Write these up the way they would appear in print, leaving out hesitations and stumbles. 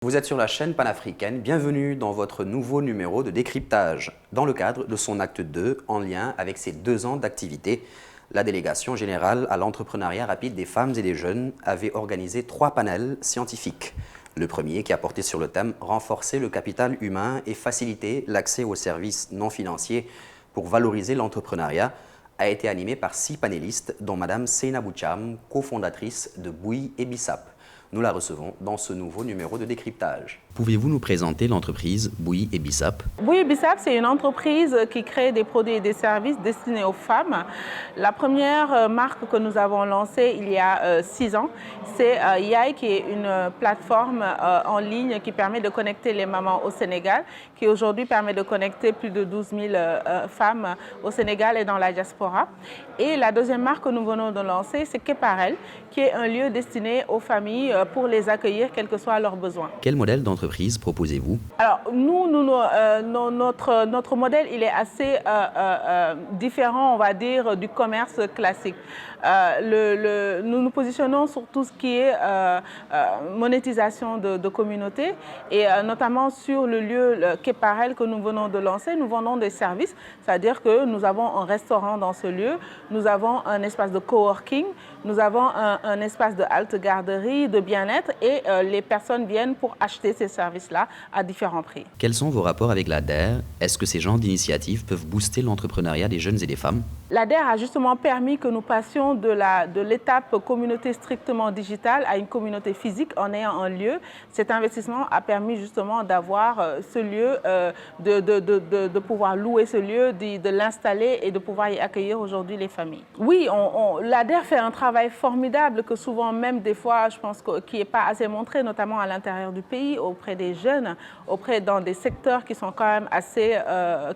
Vous êtes sur la chaîne panafricaine, bienvenue dans votre nouveau numéro de décryptage. Dans le cadre de son acte 2, en lien avec ses 2 ans d'activité, la délégation générale à l'entrepreneuriat rapide des femmes et des jeunes avait organisé 3 panels scientifiques. Le premier qui a porté sur le thème « Renforcer le capital humain et faciliter l'accès aux services non financiers pour valoriser l'entrepreneuriat » a été animé par 6 panélistes, dont Mme Seynabou Thiam, cofondatrice de Bouy et Bissap. Nous la recevons dans ce nouveau numéro de décryptage. Pouvez-vous nous présenter l'entreprise Bouy et Bissap? Bouy et Bissap, c'est une entreprise qui crée des produits et des services destinés aux femmes. La première marque que nous avons lancée il y a 6 ans, c'est Yai, qui est une plateforme en ligne qui permet de connecter les mamans au Sénégal, qui aujourd'hui permet de connecter plus de 12 000 femmes au Sénégal et dans la diaspora. Et la deuxième marque que nous venons de lancer, c'est Keparel, qui est un lieu destiné aux familles pour les accueillir, quels que soient leurs besoins. Quel modèle d'entreprise proposez-vous? Alors, notre modèle, il est assez différent, on va dire, du commerce classique. Nous nous positionnons sur tout ce qui est monétisation de communauté et notamment sur le lieu Keparel que nous venons de lancer. Nous vendons des services, c'est-à-dire que nous avons un restaurant dans ce lieu, nous avons un espace de coworking, nous avons un espace de halte garderie, de bien-être et les personnes viennent pour acheter ces services-là à différents prix. Quels sont vos rapports avec l'ADER? Est-ce que ces genres d'initiatives peuvent booster l'entrepreneuriat des jeunes et des femmes? L'ADER a justement permis que nous passions de l'étape communauté strictement digitale à une communauté physique en ayant un lieu. Cet investissement a permis justement d'avoir ce lieu, de pouvoir louer ce lieu, de l'installer et de pouvoir y accueillir aujourd'hui les familles. Oui, l'ADER fait un travail formidable que souvent même des fois, je pense qui n'est pas assez montré, notamment à l'intérieur du pays, auprès des jeunes, dans des secteurs qui sont quand même assez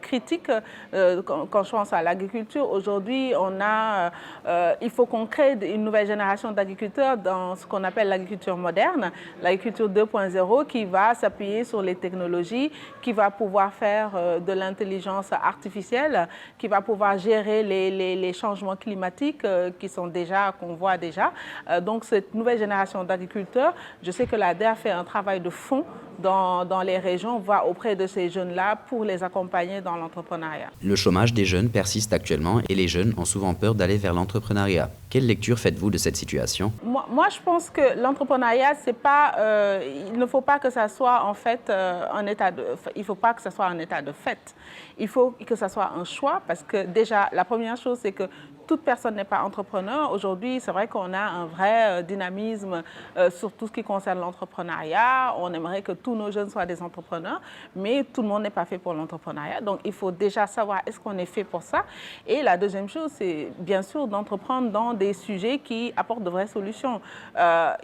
critiques. Quand je pense à l'agriculture, aujourd'hui, il faut qu'on crée une nouvelle génération d'agriculteurs dans ce qu'on appelle l'agriculture moderne, l'agriculture 2.0 qui va s'appuyer sur les technologies, qui va pouvoir faire de l'intelligence artificielle, qui va pouvoir gérer les changements climatiques qu'on voit déjà. Donc cette nouvelle génération d'agriculteurs, je sais que l'ADER fait un travail de fond dans les régions, va auprès de ces jeunes-là pour les accompagner dans l'entrepreneuriat. Le chômage des jeunes persiste actuellement et les jeunes ont souvent peur d'aller vers l'entrepreneuriat. Quelle lecture faites-vous de cette situation? Moi, je pense que l'entrepreneuriat, c'est pas, il ne faut pas que ça soit en fait il faut pas que ça soit un état de fait. Il faut que ça soit un choix parce que déjà, la première chose, c'est que toute personne n'est pas entrepreneur. Aujourd'hui, c'est vrai qu'on a un vrai dynamisme sur tout ce qui concerne l'entrepreneuriat. On aimerait que tous nos jeunes soient des entrepreneurs, mais tout le monde n'est pas fait pour l'entrepreneuriat. Donc, il faut déjà savoir est-ce qu'on est fait pour ça. Et la deuxième chose, c'est bien sûr d'entreprendre dans des sujets qui apportent de vraies solutions.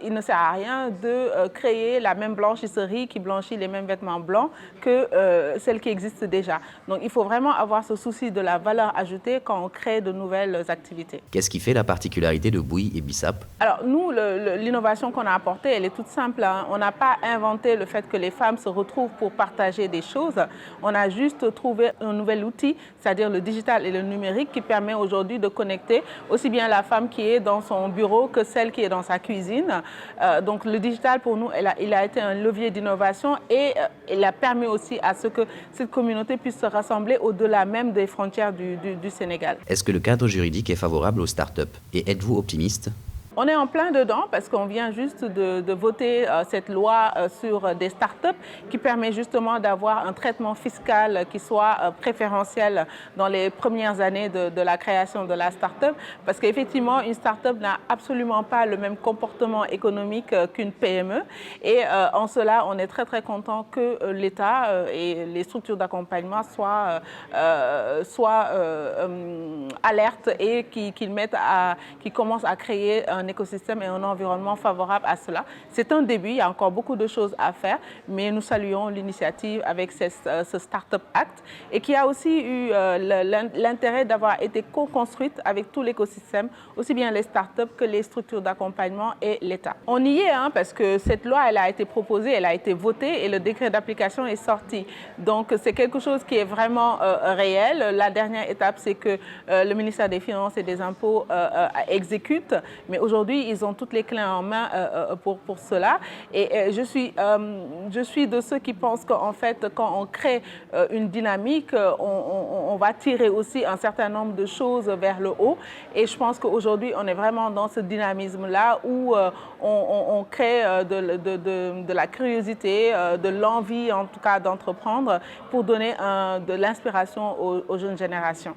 Il ne sert à rien de créer la même blanchisserie qui blanchit les mêmes vêtements blancs que celle qui existe déjà. Donc, il faut vraiment avoir ce souci de la valeur ajoutée quand on crée de nouvelles activités. Qu'est-ce qui fait la particularité de Bouy et Bissap? Alors nous, l'innovation qu'on a apportée, elle est toute simple. Hein. On n'a pas inventé le fait que les femmes se retrouvent pour partager des choses. On a juste trouvé un nouvel outil, c'est-à-dire le digital et le numérique qui permet aujourd'hui de connecter aussi bien la femme qui est dans son bureau que celle qui est dans sa cuisine. Donc le digital pour nous, il a été un levier d'innovation et il a permis aussi à ce que cette communauté puisse se rassembler au-delà même des frontières du Sénégal. Est-ce que le cadre juridique est favorable aux startups? Et êtes-vous optimiste? On est en plein dedans parce qu'on vient juste de voter cette loi sur des startups qui permet justement d'avoir un traitement fiscal qui soit préférentiel dans les premières années de la création de la startup. Parce qu'effectivement, une startup n'a absolument pas le même comportement économique qu'une PME. Et en cela, on est très très content que l'État et les structures d'accompagnement soient alertes et qu'ils commencent à créer un écosystème et un environnement favorable à cela. C'est un début, il y a encore beaucoup de choses à faire, mais nous saluons l'initiative avec ce Startup Act et qui a aussi eu l'intérêt d'avoir été co-construite avec tout l'écosystème, aussi bien les startups que les structures d'accompagnement et l'État. On y est, parce que cette loi, elle a été proposée, elle a été votée et le décret d'application est sorti. Donc c'est quelque chose qui est vraiment réel. La dernière étape, c'est que le ministère des Finances et des Impôts exécute, mais aujourd'hui, aujourd'hui, ils ont toutes les clés en main pour cela. Et je suis de ceux qui pensent qu'en fait, quand on crée une dynamique, on va tirer aussi un certain nombre de choses vers le haut. Et je pense qu'aujourd'hui, on est vraiment dans ce dynamisme-là où on crée de la curiosité, de l'envie en tout cas d'entreprendre pour donner de l'inspiration aux jeunes générations.